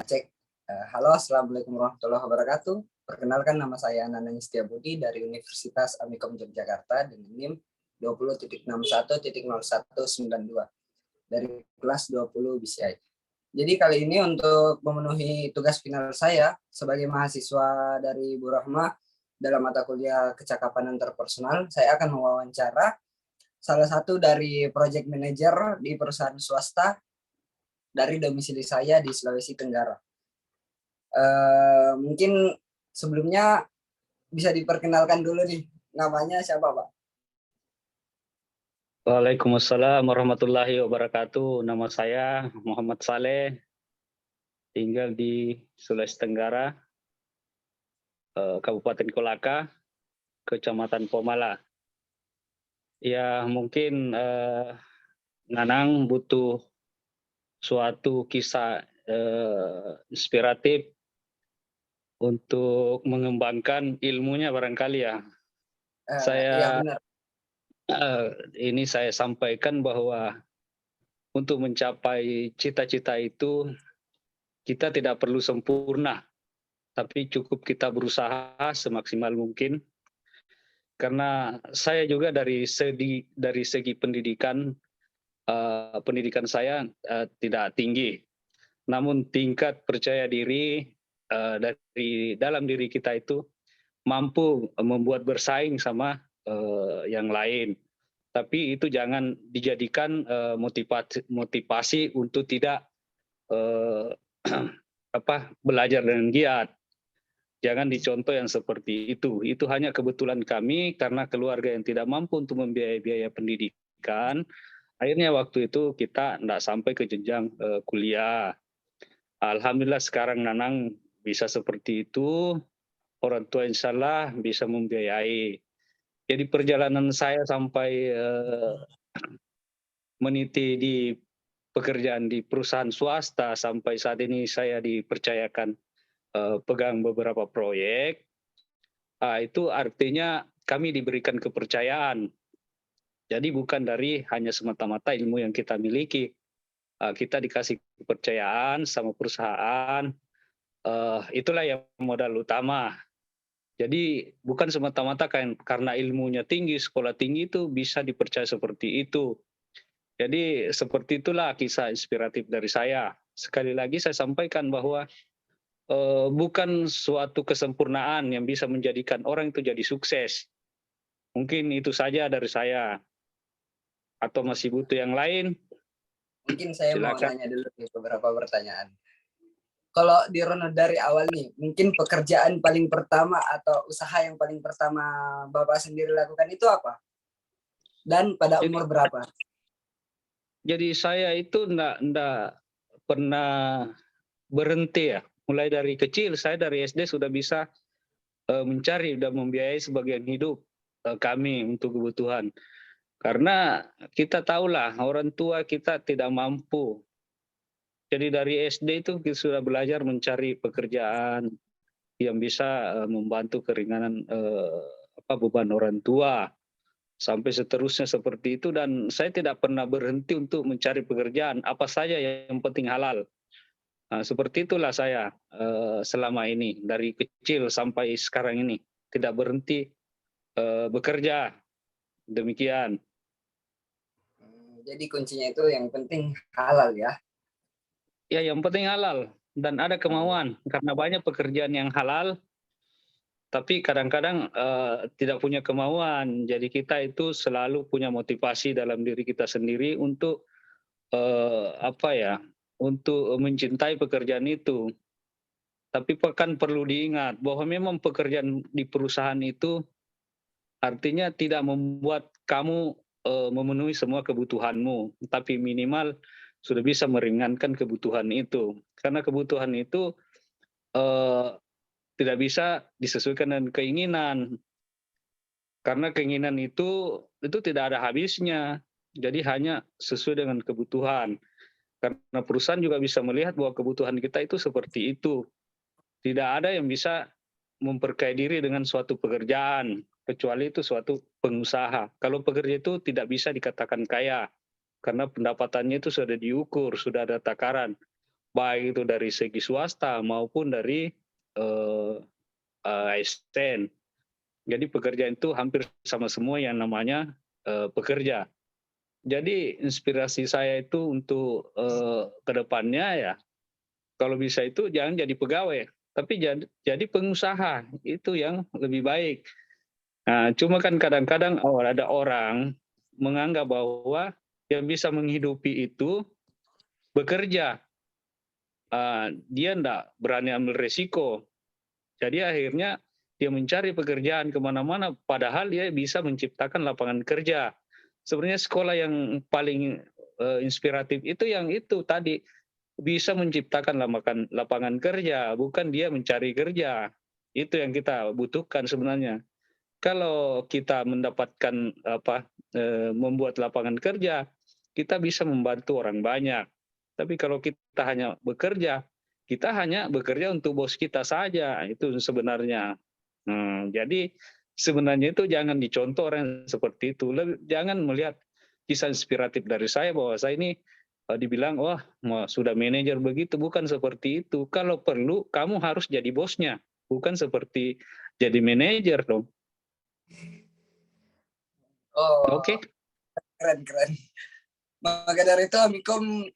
Cek. Halo, assalamualaikum warahmatullahi wabarakatuh. Perkenalkan, nama saya Nanang Setiabudi dari Universitas Amikom Yogyakarta dengan NIM 20.61.0192 dari kelas 20 BCI. Jadi kali ini untuk memenuhi tugas final saya sebagai mahasiswa dari Bu Rahma dalam mata kuliah kecakapan interpersonal, saya akan mewawancara salah satu dari project manager di perusahaan swasta dari domisili saya di Sulawesi Tenggara. Mungkin sebelumnya bisa diperkenalkan dulu nih, namanya siapa Pak? Waalaikumsalam warahmatullahi wabarakatuh. Nama saya Muhammad Saleh, tinggal di Sulawesi Tenggara, Kabupaten Kolaka, Kecamatan Pomala. Ya mungkin Nanang butuh suatu kisah inspiratif untuk mengembangkan ilmunya barangkali ya. Iya benar. Ini saya sampaikan bahwa untuk mencapai cita-cita itu kita tidak perlu sempurna, tapi cukup kita berusaha semaksimal mungkin. Karena saya juga dari segi pendidikan, pendidikan saya tidak tinggi, namun tingkat percaya diri dari dalam diri kita itu mampu membuat bersaing sama yang lain. Tapi itu jangan dijadikan motivasi untuk tidak belajar dengan giat. Jangan dicontoh yang seperti itu. Itu hanya kebetulan kami karena keluarga yang tidak mampu untuk membiayai biaya pendidikan. Akhirnya waktu itu kita tidak sampai ke jenjang kuliah. Alhamdulillah sekarang Nanang bisa seperti itu. Orang tua insya Allah bisa membiayai. Jadi perjalanan saya sampai meniti di pekerjaan di perusahaan swasta sampai saat ini saya dipercayakan pegang beberapa proyek, itu artinya kami diberikan kepercayaan. Jadi bukan dari hanya semata-mata ilmu yang kita miliki. Kita dikasih kepercayaan sama perusahaan, itulah yang modal utama. Jadi bukan semata-mata karena ilmunya tinggi, sekolah tinggi itu bisa dipercaya seperti itu. Jadi seperti itulah kisah inspiratif dari saya. Sekali lagi saya sampaikan bahwa bukan suatu kesempurnaan yang bisa menjadikan orang itu jadi sukses. Mungkin itu saja dari saya. Atau masih butuh yang lain? Mungkin saya mau Silakan. nanya dulu nih beberapa pertanyaan. Kalau dirunut dari awal nih, mungkin pekerjaan paling pertama atau usaha yang paling pertama Bapak sendiri lakukan itu apa? Dan pada umur berapa? Jadi saya itu enggak pernah berhenti ya. Mulai dari kecil, saya dari SD sudah bisa mencari dan membiayai sebagian hidup kami untuk kebutuhan. Karena kita tahulah orang tua kita tidak mampu. Jadi dari SD itu kita sudah belajar mencari pekerjaan yang bisa membantu keringanan beban orang tua. Sampai seterusnya seperti itu, dan saya tidak pernah berhenti untuk mencari pekerjaan apa saja yang penting halal. Seperti itulah saya selama ini dari kecil sampai sekarang ini tidak berhenti bekerja. Demikian. Jadi kuncinya itu yang penting halal ya. Ya, yang penting halal dan ada kemauan, karena banyak pekerjaan yang halal tapi kadang-kadang tidak punya kemauan. Jadi kita itu selalu punya motivasi dalam diri kita sendiri untuk untuk mencintai pekerjaan itu. Tapi kan perlu diingat bahwa memang pekerjaan di perusahaan itu artinya tidak membuat kamu memenuhi semua kebutuhanmu, tapi minimal sudah bisa meringankan kebutuhan itu. Karena kebutuhan itu tidak bisa disesuaikan dengan keinginan. Karena keinginan itu tidak ada habisnya. Jadi hanya sesuai dengan kebutuhan. Karena perusahaan juga bisa melihat bahwa kebutuhan kita itu seperti itu. Tidak ada yang bisa memperkaya diri dengan suatu pekerjaan, kecuali itu suatu pengusaha. Kalau pekerja itu tidak bisa dikatakan kaya. karena pendapatannya itu sudah diukur, sudah ada takaran, baik itu dari segi swasta maupun dari ASN. Jadi pekerjaan itu hampir sama semua yang namanya pekerja. Jadi inspirasi saya itu untuk ke depannya ya, kalau bisa itu jangan jadi pegawai, tapi jadi pengusaha, itu yang lebih baik. Nah, cuma kan kadang-kadang ada orang menganggap bahwa yang bisa menghidupi itu bekerja. Dia enggak berani ambil resiko. Jadi akhirnya dia mencari pekerjaan kemana-mana, padahal dia bisa menciptakan lapangan kerja. Sebenarnya sekolah yang paling inspiratif itu yang itu tadi, bisa menciptakan lapangan kerja, bukan dia mencari kerja. Itu yang kita butuhkan sebenarnya. Kalau kita mendapatkan membuat lapangan kerja, kita bisa membantu orang banyak. Tapi kalau kita hanya bekerja untuk bos kita saja, itu sebenarnya. Jadi sebenarnya itu jangan dicontoh orang seperti itu. Jangan melihat kisah inspiratif dari saya bahwa saya ini dibilang wah sudah manajer begitu, bukan seperti itu. Kalau perlu kamu harus jadi bosnya, bukan seperti jadi manajer dong. Oh, Oke. keren. Maka dari itu Amikom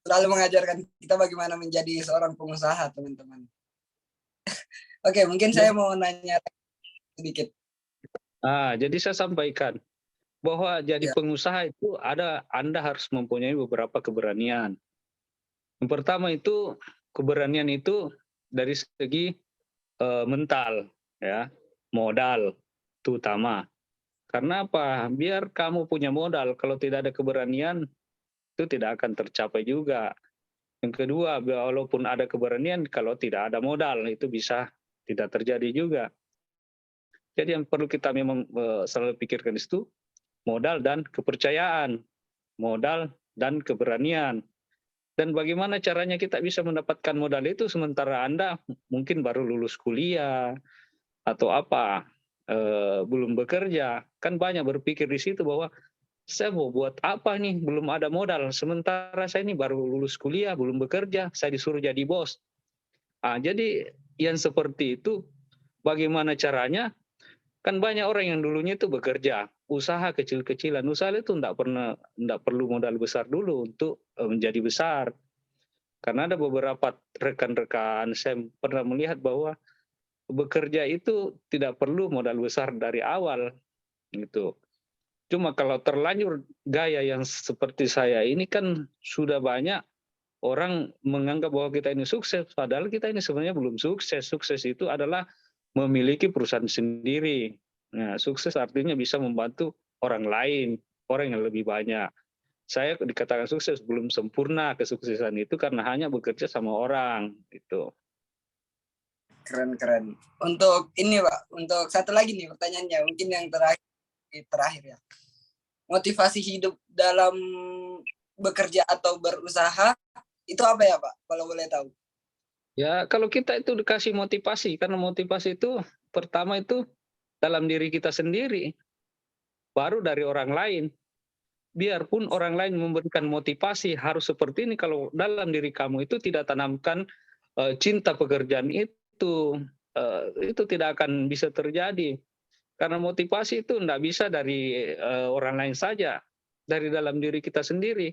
selalu mengajarkan kita bagaimana menjadi seorang pengusaha, teman-teman. Oke, mungkin saya mau nanya sedikit. Jadi saya sampaikan bahwa jadi Ya. pengusaha itu Anda harus mempunyai beberapa keberanian. Yang pertama itu keberanian itu dari segi mental, ya, modal itu utama. Karena apa? Biar kamu punya modal, kalau tidak ada keberanian itu tidak akan tercapai juga. Yang kedua, walaupun ada keberanian, kalau tidak ada modal itu bisa tidak terjadi juga. Jadi yang perlu kita memang selalu pikirkan itu modal dan kepercayaan, modal dan keberanian. Dan bagaimana caranya kita bisa mendapatkan modal itu sementara Anda mungkin baru lulus kuliah atau apa, belum bekerja. Kan banyak berpikir di situ bahwa saya mau buat apa nih, belum ada modal. Sementara saya ini baru lulus kuliah, belum bekerja, saya disuruh jadi bos. Jadi yang seperti itu bagaimana caranya? Kan banyak orang yang dulunya itu bekerja, usaha kecil-kecilan. Usaha itu enggak perlu modal besar dulu untuk menjadi besar. Karena ada beberapa rekan-rekan saya pernah melihat bahwa bekerja itu tidak perlu modal besar dari awal gitu. Cuma kalau terlanjur gaya yang seperti saya ini kan sudah banyak orang menganggap bahwa kita ini sukses, padahal kita ini sebenarnya belum sukses. Sukses itu adalah memiliki perusahaan sendiri. Nah, sukses artinya bisa membantu orang lain, orang yang lebih banyak. Saya dikatakan sukses, belum sempurna kesuksesan itu karena hanya bekerja sama orang gitu. Keren. Untuk ini Pak, untuk satu lagi nih pertanyaannya, mungkin yang terakhir ya. Motivasi hidup dalam bekerja atau berusaha itu apa ya Pak, kalau boleh tahu? Ya, kalau kita itu dikasih motivasi, karena motivasi itu pertama itu dalam diri kita sendiri, baru dari orang lain. Biarpun orang lain memberikan motivasi harus seperti ini, kalau dalam diri kamu itu tidak tanamkan cinta pekerjaan itu tidak akan bisa terjadi. Karena motivasi itu tidak bisa dari orang lain saja, dari dalam diri kita sendiri.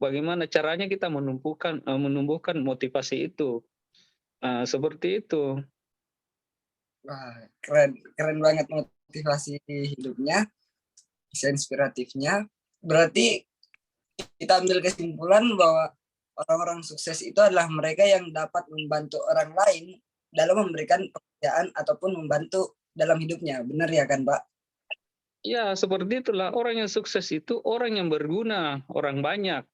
Bagaimana caranya kita menumbuhkan motivasi itu? Seperti itu. Wah, keren banget motivasi hidupnya, bisa inspiratifnya. Berarti kita ambil kesimpulan bahwa orang-orang sukses itu adalah mereka yang dapat membantu orang lain dalam memberikan pekerjaan ataupun membantu dalam hidupnya. Benar ya kan, Pak? Ya, seperti itulah. Orang yang sukses itu orang yang berguna, orang banyak.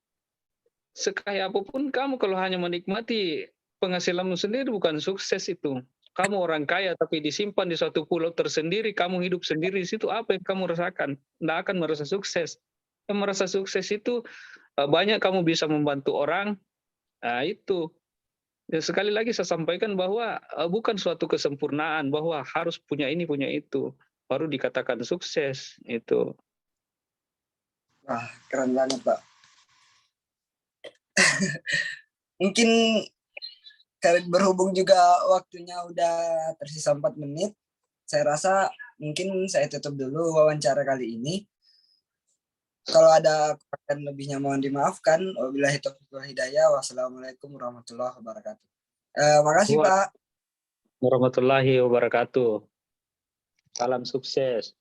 Sekaya apapun kamu kalau hanya menikmati penghasilanmu sendiri bukan sukses itu. Kamu orang kaya tapi disimpan di suatu pulau tersendiri, kamu hidup sendiri di situ, apa yang kamu rasakan? Tidak akan merasa sukses. Yang merasa sukses itu banyak kamu bisa membantu orang, itu. Ya, sekali lagi saya sampaikan bahwa bukan suatu kesempurnaan bahwa harus punya ini punya itu baru dikatakan sukses itu. Wah, keren banget, Pak. Mungkin berhubung juga waktunya udah tersisa 4 menit, saya rasa mungkin saya tutup dulu wawancara kali ini. Kalau ada kekurangan lebihnya mohon dimaafkan. Wabillahi taufiq wal hidayah. Wassalamualaikum warahmatullahi wabarakatuh. Makasih Pak. Warahmatullahi wabarakatuh. Salam sukses.